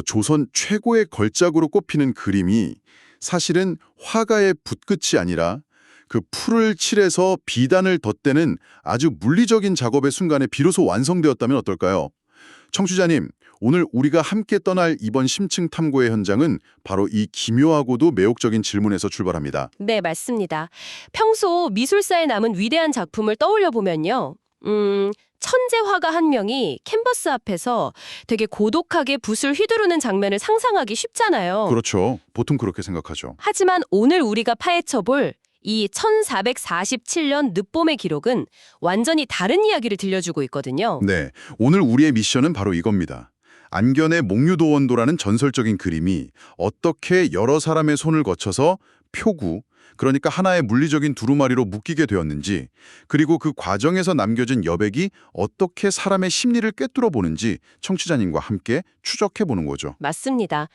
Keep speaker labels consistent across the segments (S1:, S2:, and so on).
S1: 조선 최고의 걸작으로 꼽히는 그림이 사실은 화가의 붓끝이 아니라 그 풀을 칠해서 비단을 덧대는 아주 물리적인 작업의 순간에 비로소 완성되었다면 어떨까요? 청취자님, 오늘 우리가 함께 떠날 이번 심층 탐구의 현장은 바로 이 기묘하고도 매혹적인 질문에서 출발합니다.
S2: 네, 맞습니다. 평소 미술사에 남은 위대한 작품을 떠올려 보면요. 천재 화가 한 명이 캔버스 앞에서 되게 고독하게 붓을 휘두르는 장면을 상상하기 쉽잖아요.
S1: 그렇죠. 보통 그렇게 생각하죠.
S2: 하지만 오늘 우리가 파헤쳐 볼 이 1447년 늦봄의 기록은 완전히 다른 이야기를 들려주고 있거든요.
S1: 네, 오늘 우리의 미션은 바로 이겁니다. 안견의 목류도원도라는 전설적인 그림이 어떻게 여러 사람의 손을 거쳐서 표구, 그러니까 하나의 물리적인 두루마리로 묶이게 되었는지, 그리고 그 과정에서 남겨진 여백이 어떻게 사람의 심리를 꿰뚫어 보는지 청취자님과 함께 추적해 보는 거죠.
S2: 맞습니다.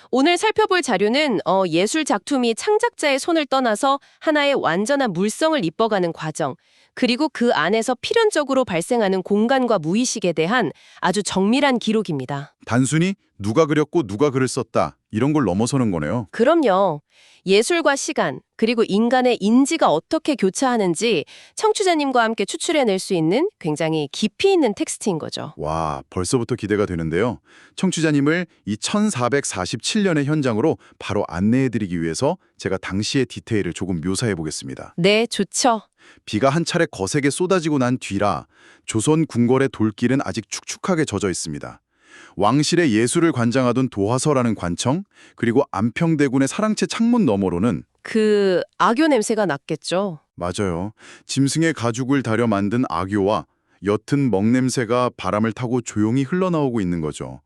S2: 오늘 살펴볼 자료는 예술 작품이 창작자의 손을 떠나서 하나의 완전한 물성을 입어가는 과정, 그리고 그 안에서 필연적으로 발생하는 공간과 무의식에 대한 아주 정밀한 기록입니다.
S1: 단순히 누가 그렸고 누가 글을 썼다, 이런 걸 넘어서는 거네요.
S2: 그럼요. 예술과 시간, 그리고 인간의 인지가 어떻게 교차하는지 청취자님과 함께 추출해낼 수 있는 굉장히 깊이 있는 텍스트인 거죠.
S1: 와, 벌써부터 기대가 되는데요. 청취자님을 이 1447년의 현장으로 바로 안내해드리기 위해서 제가 당시의 디테일을 조금 묘사해 보겠습니다.
S2: 네, 좋죠.
S1: 비가 한 차례 거세게 쏟아지고 난 뒤라 조선 궁궐의 돌길은 아직 축축하게 젖어 있습니다. 왕실의 예술을 관장하던 도화서라는 관청, 그리고 안평대군의 사랑채 창문 너머로는
S2: 그 악교 냄새가 났겠죠.
S1: 맞아요. 짐승의 가죽을 다려 만든 악교와 옅은 먹냄새가 바람을 타고 조용히 흘러나오고 있는 거죠.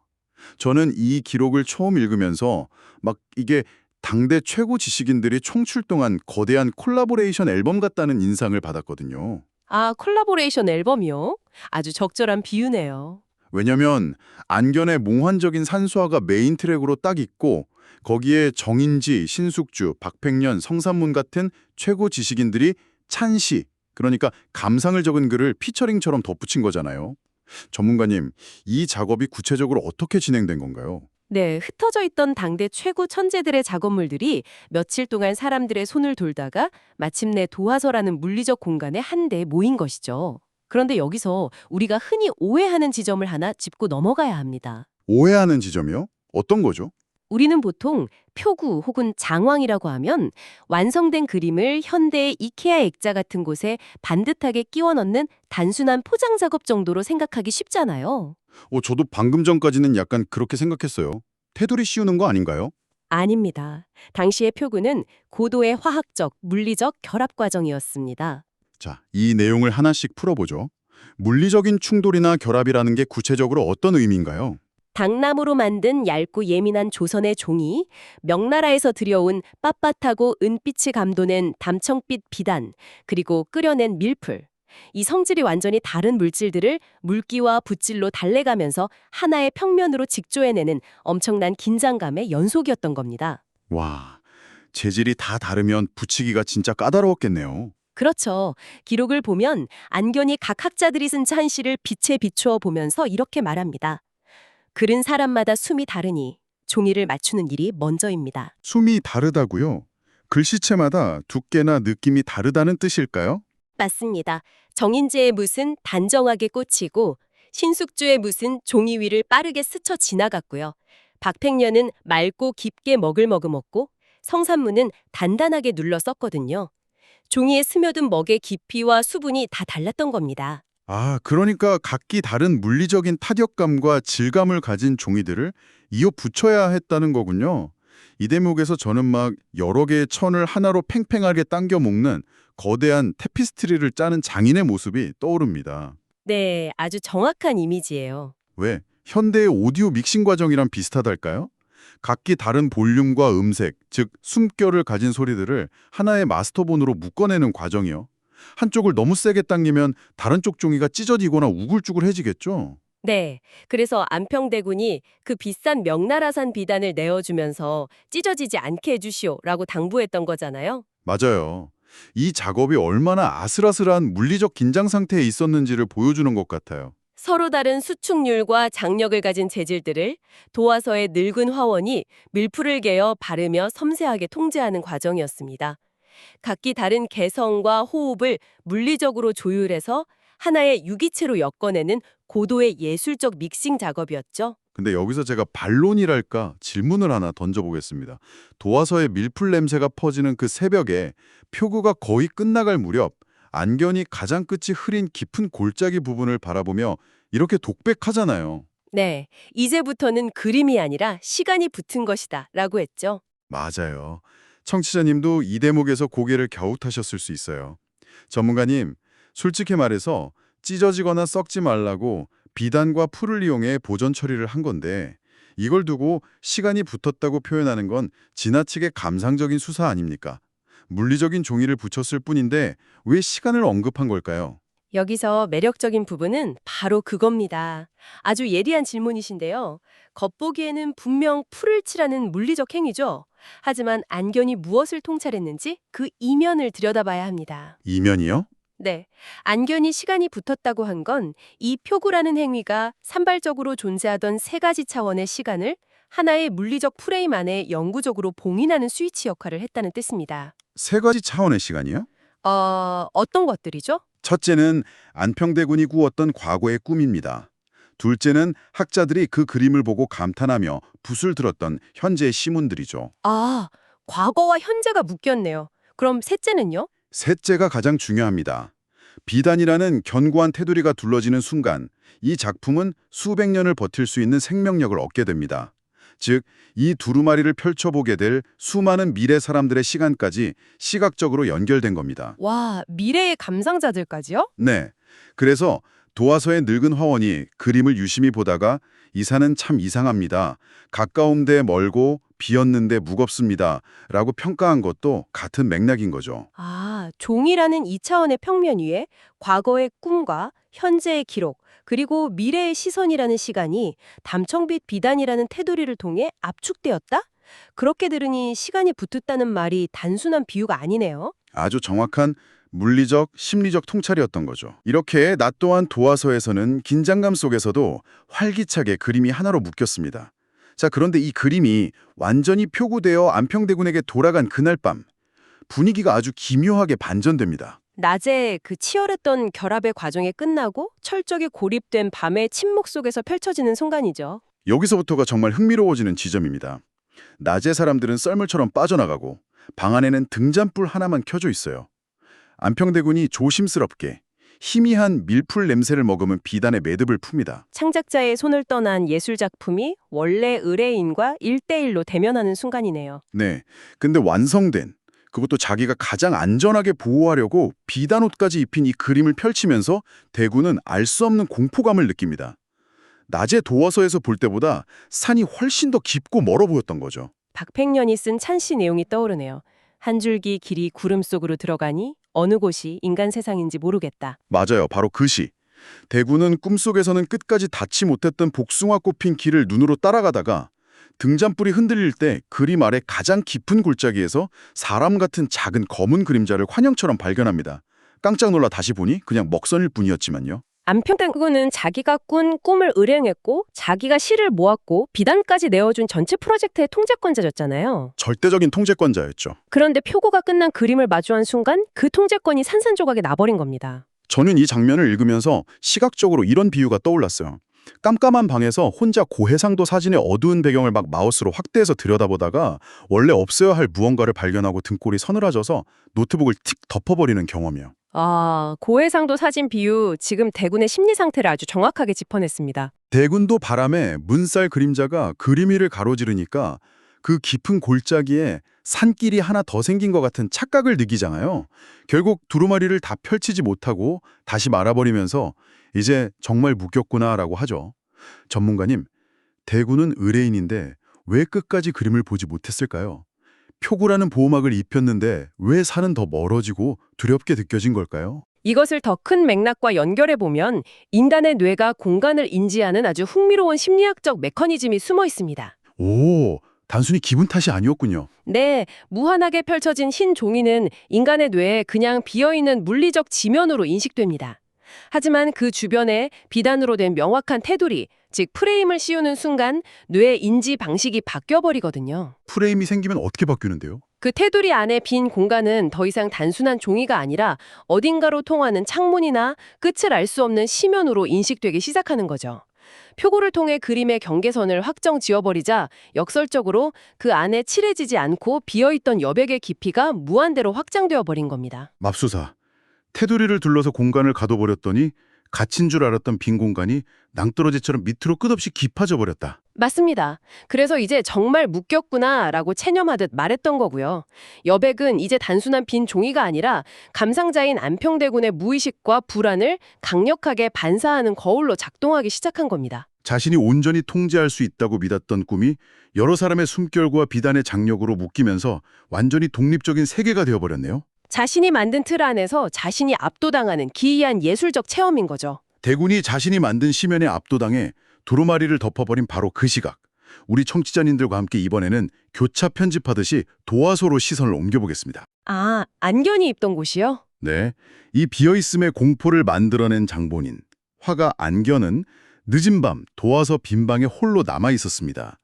S1: 저는 이 기록을 처음 읽으면서 막 이게 당대 최고 지식인들이 총출동한 거대한 콜라보레이션 앨범 같다는 인상을 받았거든요.
S2: 아, 콜라보레이션 앨범이요? 아주 적절한 비유네요.
S1: 왜냐면 안견의 몽환적인 산수화가 메인 트랙으로 딱 있고 거기에 정인지, 신숙주, 박팽년, 성산문 같은 최고 지식인들이 찬시, 그러니까 감상을 적은 글을 피처링처럼 덧붙인 거잖아요. 전문가님, 이 작업이 구체적으로 어떻게 진행된 건가요?
S2: 네, 흩어져 있던 당대 최고 천재들의 작업물들이 며칠 동안 사람들의 손을 돌다가 마침내 도화서라는 물리적 공간에 한데 모인 것이죠. 그런데 여기서 우리가 흔히 오해하는 지점을 하나 짚고 넘어가야 합니다.
S1: 오해하는 지점이요? 어떤 거죠?
S2: 우리는 보통 표구 혹은 장황이라고 하면 완성된 그림을 현대의 이케아 액자 같은 곳에 반듯하게 끼워 넣는 단순한 포장 작업 정도로 생각하기 쉽잖아요.
S1: 저도 방금 전까지는 약간 그렇게 생각했어요. 테두리 씌우는 거 아닌가요?
S2: 아닙니다. 당시의 표구는 고도의 화학적, 물리적 결합 과정이었습니다.
S1: 자, 이 내용을 하나씩 풀어보죠. 물리적인 충돌이나 결합이라는 게 구체적으로 어떤 의미인가요?
S2: 당나무로 만든 얇고 예민한 조선의 종이, 명나라에서 들여온 빳빳하고 은빛이 감도는 담청빛 비단, 그리고 끓여낸 밀풀. 이 성질이 완전히 다른 물질들을 물기와 붓질로 달래가면서 하나의 평면으로 직조해내는 엄청난 긴장감의 연속이었던 겁니다.
S1: 와, 재질이 다 다르면 붙이기가 진짜 까다로웠겠네요.
S2: 그렇죠. 기록을 보면 안견이 각 학자들이 쓴 찬시를 빛에 비추어 보면서 이렇게 말합니다. 글은 사람마다 숨이 다르니 종이를 맞추는 일이 먼저입니다.
S1: 숨이 다르다고요? 글씨체마다 두께나 느낌이 다르다는 뜻일까요?
S2: 맞습니다. 정인재의 붓은 단정하게 꽂히고 신숙주의 붓은 종이 위를 빠르게 스쳐 지나갔고요. 박팽년은 맑고 깊게 머글머금었고 성산문은 단단하게 눌러 썼거든요. 종이에 스며든 먹의 깊이와 수분이 다 달랐던 겁니다.
S1: 아, 그러니까 각기 다른 물리적인 타격감과 질감을 가진 종이들을 이어 붙여야 했다는 거군요. 이 대목에서 저는 막 여러 개의 천을 하나로 팽팽하게 당겨 묶는 거대한 테피스트리를 짜는 장인의 모습이 떠오릅니다.
S2: 네, 아주 정확한 이미지예요.
S1: 왜? 현대의 오디오 믹싱 과정이랑 비슷하달까요? 각기 다른 볼륨과 음색, 즉 숨결을 가진 소리들을 하나의 마스터본으로 묶어내는 과정이요. 한쪽을 너무 세게 당기면 다른 쪽 종이가 찢어지거나 우글쭈글해지겠죠?
S2: 네, 그래서 안평대군이 그 비싼 명나라산 비단을 내어주면서 찢어지지 않게 해주시오라고 당부했던 거잖아요.
S1: 맞아요. 이 작업이 얼마나 아슬아슬한 물리적 긴장 상태에 있었는지를 보여주는 것 같아요.
S2: 서로 다른 수축률과 장력을 가진 재질들을 도화서의 늙은 화원이 밀풀을 개어 바르며 섬세하게 통제하는 과정이었습니다. 각기 다른 개성과 호흡을 물리적으로 조율해서 하나의 유기체로 엮어내는 고도의 예술적 믹싱 작업이었죠.
S1: 근데 여기서 제가 반론이랄까 질문을 하나 던져보겠습니다. 도화서의 밀풀 냄새가 퍼지는 그 새벽에 표구가 거의 끝나갈 무렵 안견이 가장 끝이 흐린 깊은 골짜기 부분을 바라보며 이렇게 독백하잖아요.
S2: 네, 이제부터는 그림이 아니라 시간이 붙은 것이다 라고 했죠.
S1: 맞아요. 청취자님도 이 대목에서 고개를 갸웃하셨을 수 있어요. 전문가님, 솔직히 말해서 찢어지거나 썩지 말라고 비단과 풀을 이용해 보존 처리를 한 건데 이걸 두고 시간이 붙었다고 표현하는 건 지나치게 감상적인 수사 아닙니까? 물리적인 종이를 붙였을 뿐인데 왜 시간을 언급한 걸까요?
S2: 여기서 매력적인 부분은 바로 그겁니다. 아주 예리한 질문이신데요. 겉보기에는 분명 풀을 칠하는 물리적 행위죠. 하지만 안견이 무엇을 통찰했는지 그 이면을 들여다봐야 합니다.
S1: 이면이요?
S2: 네, 안견이 시간이 붙었다고 한 건 이 표구라는 행위가 산발적으로 존재하던 세 가지 차원의 시간을 하나의 물리적 프레임 안에 영구적으로 봉인하는 스위치 역할을 했다는 뜻입니다.
S1: 세 가지 차원의 시간이요?
S2: 어떤 것들이죠?
S1: 첫째는 안평대군이 꾸었던 과거의 꿈입니다. 둘째는 학자들이 그 그림을 보고 감탄하며 붓을 들었던 현재의 시문들이죠.
S2: 아, 과거와 현재가 묶였네요. 그럼 셋째는요?
S1: 셋째가 가장 중요합니다. 비단이라는 견고한 테두리가 둘러지는 순간 이 작품은 수백 년을 버틸 수 있는 생명력을 얻게 됩니다. 즉, 이 두루마리를 펼쳐보게 될 수많은 미래 사람들의 시간까지 시각적으로 연결된 겁니다.
S2: 와, 미래의 감상자들까지요?
S1: 네. 그래서 도화서의 늙은 화원이 그림을 유심히 보다가 이 산은 참 이상합니다. 가까운데 멀고 비었는데 무겁습니다. 라고 평가한 것도 같은 맥락인 거죠.
S2: 아, 종이라는 2차원의 평면 위에 과거의 꿈과 현재의 기록, 그리고 미래의 시선이라는 시간이 담청빛 비단이라는 테두리를 통해 압축되었다? 그렇게 들으니 시간이 붙었다는 말이 단순한 비유가 아니네요.
S1: 아주 정확한 물리적, 심리적 통찰이었던 거죠. 이렇게 나 또한 도화서에서는 긴장감 속에서도 활기차게 그림이 하나로 묶였습니다. 자, 그런데 이 그림이 완전히 표구되어 안평대군에게 돌아간 그날 밤, 분위기가 아주 기묘하게 반전됩니다.
S2: 낮에 그 치열했던 결합의 과정이 끝나고 철저하게 고립된 밤의 침묵 속에서 펼쳐지는 순간이죠.
S1: 여기서부터가 정말 흥미로워지는 지점입니다. 낮에 사람들은 썰물처럼 빠져나가고 방 안에는 등잔불 하나만 켜져 있어요. 안평대군이 조심스럽게 희미한 밀풀 냄새를 머금은 비단의 매듭을 풉니다.
S2: 창작자의 손을 떠난 예술 작품이 원래 의뢰인과 1대1로 대면하는 순간이네요.
S1: 네, 근데 완성된 그것도 자기가 가장 안전하게 보호하려고 비단옷까지 입힌 이 그림을 펼치면서 대군은 알 수 없는 공포감을 느낍니다. 낮에 도화서에서 볼 때보다 산이 훨씬 더 깊고 멀어 보였던 거죠.
S2: 박팽년이 쓴 찬시 내용이 떠오르네요. 한 줄기 길이 구름 속으로 들어가니 어느 곳이 인간 세상인지 모르겠다.
S1: 맞아요. 바로 그 시. 대군은 꿈속에서는 끝까지 닿지 못했던 복숭아 꽃핀 길을 눈으로 따라가다가 등잔불이 흔들릴 때 그림 아래 가장 깊은 골짜기에서 사람 같은 작은 검은 그림자를 환영처럼 발견합니다. 깜짝 놀라 다시 보니 그냥 먹선일 뿐이었지만요.
S2: 안평대군은 자기가 꾼 꿈을 을행했고 자기가 시를 모았고 비단까지 내어준 전체 프로젝트의 통제권자였잖아요.
S1: 절대적인 통제권자였죠.
S2: 그런데 표고가 끝난 그림을 마주한 순간 그 통제권이 산산조각에 나버린 겁니다.
S1: 저는 이 장면을 읽으면서 시각적으로 이런 비유가 떠올랐어요. 깜깜한 방에서 혼자 고해상도 사진의 어두운 배경을 막 마우스로 확대해서 들여다보다가 원래 없어야 할 무언가를 발견하고 등골이 서늘해져서 노트북을 틱 덮어버리는 경험이요.
S2: 아, 고해상도 사진 비유, 지금 대군의 심리 상태를 아주 정확하게 짚어냈습니다.
S1: 대군도 바람에 문살 그림자가 그림 위를 가로지르니까 그 깊은 골짜기에 산길이 하나 더 생긴 것 같은 착각을 느끼잖아요. 결국 두루마리를 다 펼치지 못하고 다시 말아버리면서 이제 정말 묶였구나라고 하죠. 전문가님, 대군은 의뢰인인데 왜 끝까지 그림을 보지 못했을까요? 표구라는 보호막을 입혔는데 왜 산은 더 멀어지고 두렵게 느껴진 걸까요?
S2: 이것을 더 큰 맥락과 연결해보면 인간의 뇌가 공간을 인지하는 아주 흥미로운 심리학적 메커니즘이 숨어 있습니다.
S1: 오, 단순히 기분 탓이 아니었군요.
S2: 네, 무한하게 펼쳐진 흰 종이는 인간의 뇌에 그냥 비어있는 물리적 지면으로 인식됩니다. 하지만 그 주변에 비단으로 된 명확한 테두리, 즉 프레임을 씌우는 순간 뇌의 인지 방식이 바뀌어버리거든요.
S1: 프레임이 생기면 어떻게 바뀌는데요?
S2: 그 테두리 안에 빈 공간은 더 이상 단순한 종이가 아니라 어딘가로 통하는 창문이나 끝을 알 수 없는 심연으로 인식되기 시작하는 거죠. 표고를 통해 그림의 경계선을 확정 지어버리자 역설적으로 그 안에 칠해지지 않고 비어있던 여백의 깊이가 무한대로 확장되어 버린 겁니다.
S1: 맙소사. 테두리를 둘러서 공간을 가둬버렸더니 갇힌 줄 알았던 빈 공간이 낭떠러지처럼 밑으로 끝없이 깊어져 버렸다.
S2: 맞습니다. 그래서 이제 정말 묶였구나라고 체념하듯 말했던 거고요. 여백은 이제 단순한 빈 종이가 아니라 감상자인 안평대군의 무의식과 불안을 강력하게 반사하는 거울로 작동하기 시작한 겁니다.
S1: 자신이 온전히 통제할 수 있다고 믿었던 꿈이 여러 사람의 숨결과 비단의 장력으로 묶이면서 완전히 독립적인 세계가 되어버렸네요.
S2: 자신이 만든 틀 안에서 자신이 압도당하는 기이한 예술적 체험인 거죠.
S1: 대군이 자신이 만든 시면에 압도당해 두루마리를 덮어버린 바로 그 시각. 우리 청취자님들과 함께 이번에는 교차 편집하듯이 도화소로 시선을 옮겨보겠습니다.
S2: 아, 안견이 입던 곳이요?
S1: 네, 이 비어있음의 공포를 만들어낸 장본인, 화가 안견은 늦은 밤 도화서 빈방에 홀로 남아있었습니다.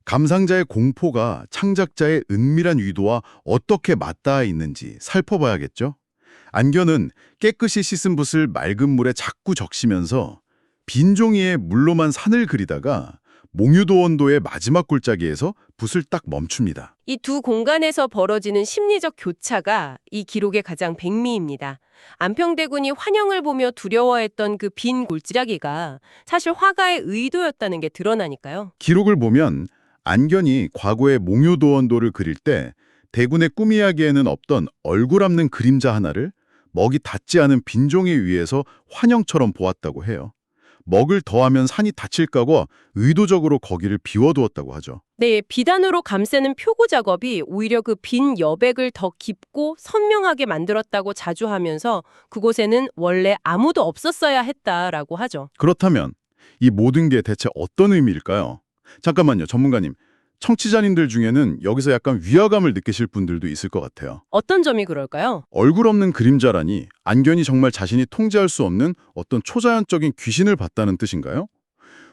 S1: 감상자의 공포가 창작자의 은밀한 의도와 어떻게 맞닿아 있는지 살펴봐야겠죠? 안견은 깨끗이 씻은 붓을 맑은 물에 자꾸 적시면서 빈 종이에 물로만 산을 그리다가 몽유도원도의 마지막 골짜기에서 붓을 딱 멈춥니다.
S2: 이 두 공간에서 벌어지는 심리적 교차가 이 기록의 가장 백미입니다. 안평대군이 환영을 보며 두려워했던 그 빈 골짜기가 사실 화가의 의도였다는 게 드러나니까요.
S1: 기록을 보면 안견이 과거의 몽유도원도를 그릴 때 대군의 꿈 이야기에는 없던 얼굴 없는 그림자 하나를 먹이 닿지 않은 빈 종이 위에서 환영처럼 보았다고 해요. 먹을 더하면 산이 닫힐까고 의도적으로 거기를 비워두었다고 하죠.
S2: 네, 비단으로 감싸는 표고 작업이 오히려 그 빈 여백을 더 깊고 선명하게 만들었다고 자주 하면서 그곳에는 원래 아무도 없었어야 했다라고 하죠.
S1: 그렇다면 이 모든 게 대체 어떤 의미일까요? 잠깐만요, 전문가님. 청취자님들 중에는 여기서 약간 위화감을 느끼실 분들도 있을 것 같아요.
S2: 어떤 점이 그럴까요?
S1: 얼굴 없는 그림자라니 안견이 정말 자신이 통제할 수 없는 어떤 초자연적인 귀신을 봤다는 뜻인가요?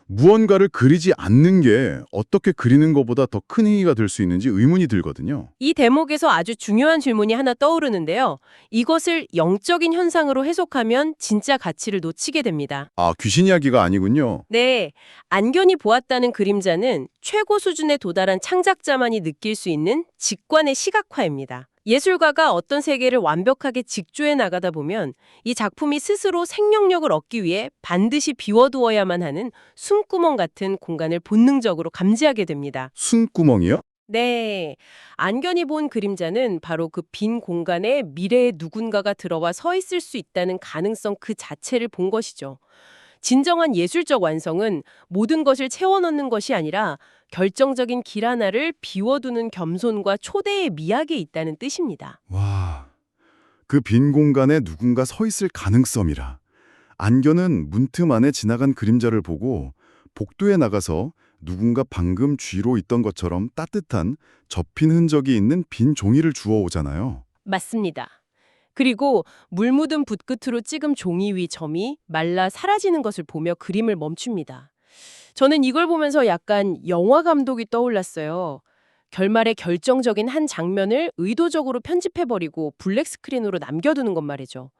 S1: 무언가를 그리지 않는 게 어떻게 그리는 것보다 더 큰 행위가 될 수 있는지 의문이 들거든요.
S2: 이 대목에서 아주 중요한 질문이 하나 떠오르는데요. 이것을 영적인 현상으로 해석하면 진짜 가치를 놓치게 됩니다.
S1: 아, 귀신 이야기가 아니군요.
S2: 네, 안견이 보았다는 그림자는 최고 수준에 도달한 창작자만이 느낄 수 있는 직관의 시각화입니다. 예술가가 어떤 세계를 완벽하게 직조해 나가다 보면 이 작품이 스스로 생명력을 얻기 위해 반드시 비워두어야만 하는 숨구멍 같은 공간을 본능적으로 감지하게 됩니다.
S1: 숨구멍이요?
S2: 네, 안견이 본 그림자는 바로 그 빈 공간에 미래의 누군가가 들어와 서 있을 수 있다는 가능성 그 자체를 본 것이죠. 진정한 예술적 완성은 모든 것을 채워넣는 것이 아니라 결정적인 길 하나를 비워두는 겸손과 초대의 미학에 있다는 뜻입니다.
S1: 와, 그 빈 공간에 누군가 서 있을 가능성이라. 안견은 문틈 안에 지나간 그림자를 보고 복도에 나가서 누군가 방금 쥐로 있던 것처럼 따뜻한 접힌 흔적이 있는 빈 종이를 주워오잖아요.
S2: 맞습니다. 그리고 물 묻은 붓끝으로 찍은 종이 위 점이 말라 사라지는 것을 보며 그림을 멈춥니다. 저는 이걸 보면서 약간 영화 감독이 떠올랐어요. 결말에 결정적인 한 장면을 의도적으로 편집해버리고 블랙 스크린으로 남겨두는 것 말이죠.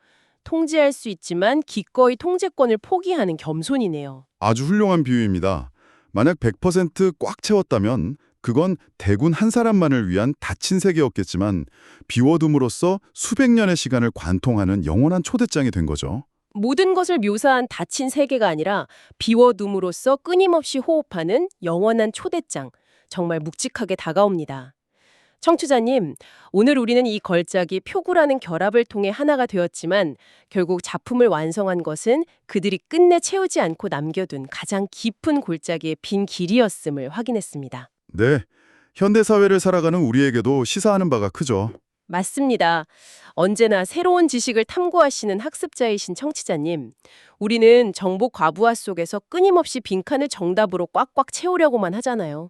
S2: 통제할 수 있지만 기꺼이 통제권을 포기하는 겸손이네요.
S1: 아주 훌륭한 비유입니다. 만약 100%꽉 채웠다면 그건 대군 한 사람만을 위한 닫힌 세계였겠지만 비워둠으로써 수백 년의 시간을 관통하는 영원한 초대장이 된 거죠.
S2: 모든 것을 묘사한 닫힌 세계가 아니라 비워둠으로써 끊임없이 호흡하는 영원한 초대장. 정말 묵직하게 다가옵니다. 청취자님, 오늘 우리는 이 걸작이 표구라는 결합을 통해 하나가 되었지만 결국 작품을 완성한 것은 그들이 끝내 채우지 않고 남겨둔 가장 깊은 골짜기의 빈 길이었음을 확인했습니다.
S1: 네, 현대사회를 살아가는 우리에게도 시사하는 바가 크죠.
S2: 맞습니다. 언제나 새로운 지식을 탐구하시는 학습자이신 청취자님. 우리는 정보 과부하 속에서 끊임없이 빈칸을 정답으로 꽉꽉 채우려고만 하잖아요.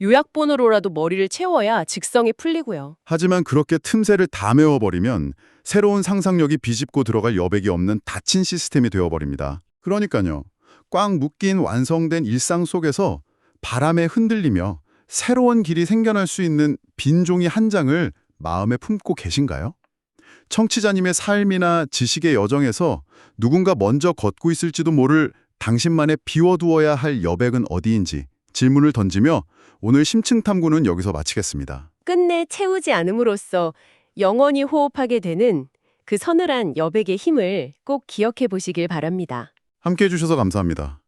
S2: 요약본으로라도 머리를 채워야 직성이 풀리고요.
S1: 하지만 그렇게 틈새를 다 메워버리면 새로운 상상력이 비집고 들어갈 여백이 없는 닫힌 시스템이 되어버립니다. 그러니까요. 꽉 묶인 완성된 일상 속에서 바람에 흔들리며 새로운 길이 생겨날 수 있는 빈 종이 한 장을 마음에 품고 계신가요? 청취자님의 삶이나 지식의 여정에서 누군가 먼저 걷고 있을지도 모를 당신만의 비워두어야 할 여백은 어디인지 질문을 던지며 오늘 심층 탐구는 여기서 마치겠습니다.
S2: 끝내 채우지 않음으로써 영원히 호흡하게 되는 그 서늘한 여백의 힘을 꼭 기억해 보시길 바랍니다.
S1: 함께해 주셔서 감사합니다.